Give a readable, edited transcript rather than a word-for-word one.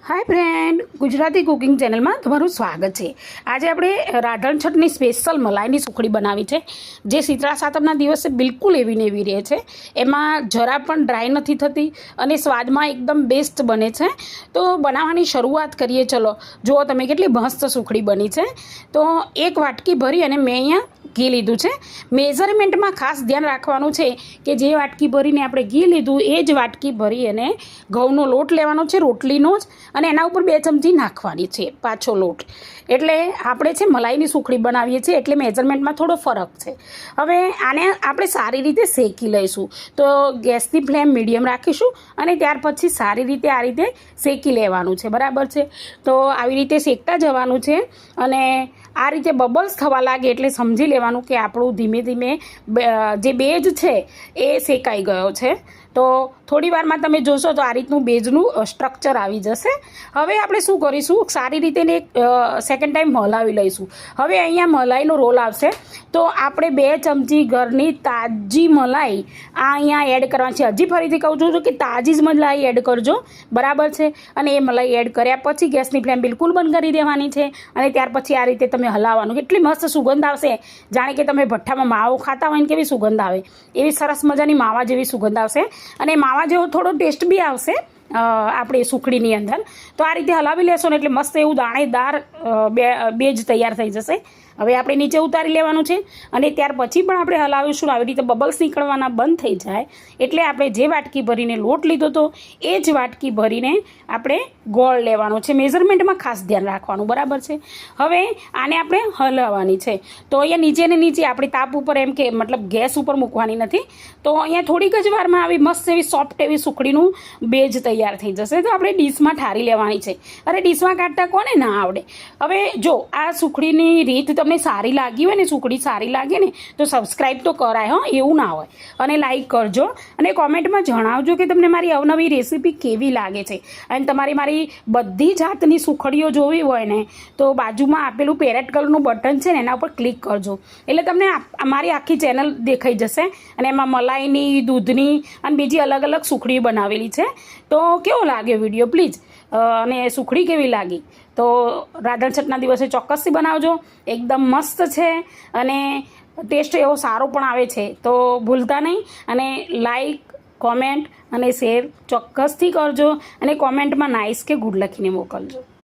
Hi friend, Gujarati cooking channel में तमारुं स्वागत है। आज આપણે રાધણ છઠની સ્પેશિયલ મલાઈની સુખડી બનાવી છે, જે શીતળા સાતમના દિવસે બિલકુલ એવી ને એવી રહે છે। એમાં જરા પણ ડ્રાય નથી થતી અને સ્વાદમાં એકદમ બેસ્ટ બને છે। તો બનાવવાની શરૂઆત કરીએ। ચલો જુઓ તમે કેટલી મસ્ત સુખડી બની છે। તો એક વાટકી ભરી અને મેં અહીંયા ઘી લીધું છે। મેઝરમેન્ટમાં ખાસ ધ્યાન રાખવાનું છે કે જે વાટકી ભરીને આપણે ઘી લીધું એ જ વાટકી ભરી અને ઘઉંનો લોટ લેવાનો છે, રોટલીનો જ, અને એના ઉપર 2 ચમચી નાખવાની છે પાછો લોટ। એટલે આપણે છે મલાઈની સુખડી બનાવીએ છીએ, એટલે મેઝરમેન્ટમાં થોડો ફરક છે। હવે આને આપણે સારી રીતે શેકી લઈશું। તો ગેસની ફ્લેમ મીડિયમ રાખીશું અને ત્યાર પછી સારી રીતે આ રીતે શેકી લેવાનું છે, બરાબર છે। તો આવી રીતે શેકતા જવાનું છે અને આ રીતે બબલ્સ થવા લાગે એટલે સમજી લેવાનું કે આપણું ધીમે ધીમે જે બેજ છે એ શેકાઈ ગયો છે। તો થોડી વારમાં તમે જોશો તો આ રીતનું બેઝનું સ્ટ્રક્ચર આવી જશે। હવે આપણે શું કરીશું, સારી રીતે એક સેકન્ડ ટાઈમ હલાવી લઈશું। હવે અહીંયા મલાઈનો રોલ આવશે, તો આપણે 2 ચમચી ઘરની તાજી મલાઈ આ અહીંયા એડ કરવાની છે। હજી ફરીથી કહું છું કે તાજી જ મલાઈ એડ કરજો, બરાબર છે। અને એ મલાઈ એડ કર્યા પછી ગેસની ફ્લેમ બિલકુલ બંધ કરી દેવાની છે અને ત્યાર પછી આ રીતે તમે હલાવવાનું। કેટલી મસ્ત સુગંધ આવશે, જાણે કે તમે ભઠ્ઠામાં માવો ખાતા હોય ને કેવી સુગંધ આવે, એવી સરસ મજાની માવા જેવી સુગંધ આવશે અને માવા જેવો થોડો ટેસ્ટ બી આવશે આપણી સુખડીની અંદર। તો આ રીતે હલાવી લેશો ને એટલે મસ્ત એવું દાણેદાર બેજ તૈયાર થઈ જશે। હવે આપણે નીચે ઉતારી લેવાનું છે અને ત્યાર પછી પણ આપણે હલાવીશું। આવી રીતે બબલ્સ નીકળવાના બંધ થઈ જાય એટલે આપણે જે વાટકી ભરીને લોટ લીધો હતો એ જ વાટકી ભરીને આપણે ગોળ લેવાનો છે। મેઝરમેન્ટમાં ખાસ ધ્યાન રાખવાનું, બરાબર છે। હવે આને આપણે હલાવવાની છે। તો અહીંયા નીચે ને નીચે આપણી તાપ ઉપર એમ કે મતલબ ગેસ ઉપર મૂકવાની નથી। તો અહીંયા થોડીક જ વારમાં આવી મસ્ત એવી સોફ્ટ એવી સુખડીનું બેજ તૈયાર થઈ જશે। તો આપણે ડીશમાં ઠારી લેવાની છે। અરે ડીશમાં કાઢતા કોને ના આવડે। હવે જો આ સુખડીની રીત તમને સારી લાગી હોય ને, સુખડી સારી લાગે ને તો સબસ્ક્રાઈબ તો કરાય, હો, એવું ના હોય, અને લાઈક કરજો અને કોમેન્ટમાં જણાવજો કે તમને મારી અવનવી રેસીપી કેવી લાગે છે। અને તમારી મારી બધી જાતની સુખડીઓ જોવી હોય ને તો બાજુમાં આપેલું પેરેટ કલરનું બટન છે ને એના ઉપર ક્લિક કરજો, એટલે તમને મારી આખી ચેનલ દેખાઈ જશે અને એમાં મલાઈની, દૂધની અને બીજી અલગ અલગ સુખડી બનાવેલી છે। તો કેવો લાગ્યો વિડીયો પ્લીઝ, અને સુખડી કેવી લાગી તો રાધણ છઠના દિવસે ચોક્કસથી બનાવજો। એકદમ મસ્ત છે અને ટેસ્ટ એવો સારો પણ આવે છે। તો ભૂલતા નહીં અને લાઈક, કોમેન્ટ અને શેર ચોક્કસથી કરજો અને કોમેન્ટમાં નાઇસ કે ગુડ લખીને મોકલજો।